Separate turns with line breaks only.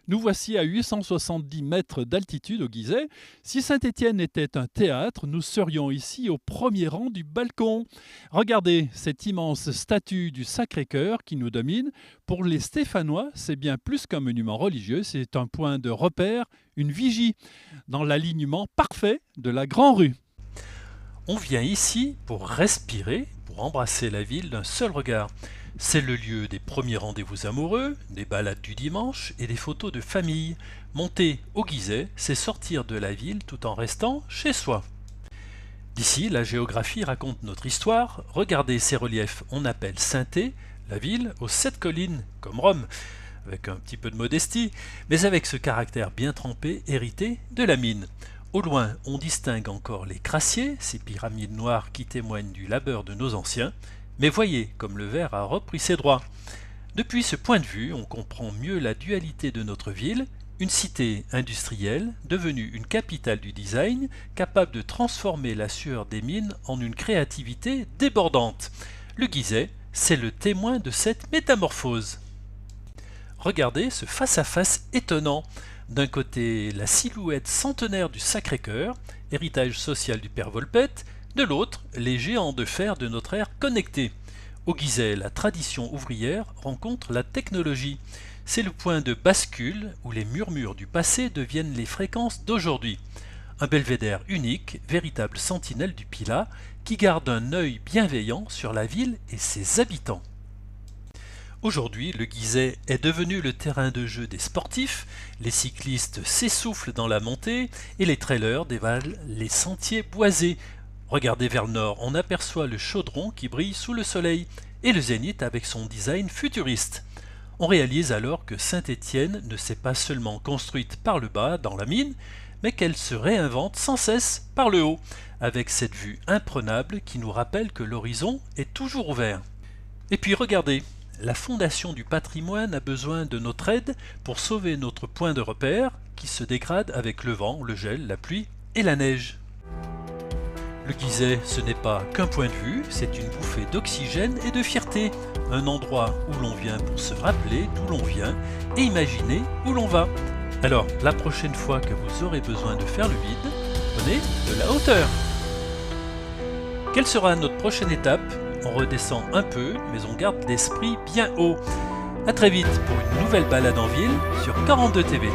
Nous voici à 870 mètres d'altitude au Gizeh. Si Saint-Étienne était un théâtre, nous serions ici au premier rang du balcon. Regardez cette immense statue du Sacré-Cœur qui nous domine. Pour les Stéphanois, c'est bien plus qu'un monument religieux, c'est un point de repère, une vigie, dans l'alignement parfait de la Grand Rue.
On vient ici pour respirer, pour embrasser la ville d'un seul regard. C'est le lieu des premiers rendez-vous amoureux, des balades du dimanche et des photos de famille. Monter au Gizeh, c'est sortir de la ville tout en restant chez soi. D'ici, la géographie raconte notre histoire. Regardez ces reliefs, on appelle Sainté, la ville aux 7 collines, comme Rome, avec un petit peu de modestie, mais avec ce caractère bien trempé hérité de la mine. Au loin, on distingue encore les crassiers, ces pyramides noires qui témoignent du labeur de nos anciens, mais voyez comme le verre a repris ses droits. Depuis ce point de vue, on comprend mieux la dualité de notre ville, une cité industrielle, devenue une capitale du design, capable de transformer la sueur des mines en une créativité débordante. Le Gizeh, c'est le témoin de cette métamorphose. Regardez ce face-à-face étonnant. D'un côté, la silhouette centenaire du Sacré-Cœur, héritage social du père Volpette, de l'autre, les géants de fer de notre ère connectée. Au Gizeh, la tradition ouvrière rencontre la technologie. C'est le point de bascule où les murmures du passé deviennent les fréquences d'aujourd'hui. Un belvédère unique, véritable sentinelle du Pilat, qui garde un œil bienveillant sur la ville et ses habitants. Aujourd'hui, le Gizeh est devenu le terrain de jeu des sportifs, les cyclistes s'essoufflent dans la montée et les trailers dévalent les sentiers boisés. Regardez vers le nord, on aperçoit le chaudron qui brille sous le soleil et le zénith avec son design futuriste. On réalise alors que Saint-Étienne ne s'est pas seulement construite par le bas, dans la mine, mais qu'elle se réinvente sans cesse par le haut, avec cette vue imprenable qui nous rappelle que l'horizon est toujours ouvert. Et puis regardez, la Fondation du patrimoine a besoin de notre aide pour sauver notre point de repère qui se dégrade avec le vent, le gel, la pluie et la neige. Le Gizeh, ce n'est pas qu'un point de vue, c'est une bouffée d'oxygène et de fierté, un endroit où l'on vient pour se rappeler d'où l'on vient et imaginer où l'on va. Alors, la prochaine fois que vous aurez besoin de faire le vide, prenez de la hauteur. Quelle sera notre prochaine étape ? On redescend un peu, mais on garde l'esprit bien haut. A très vite pour une nouvelle balade en ville sur 42 TV.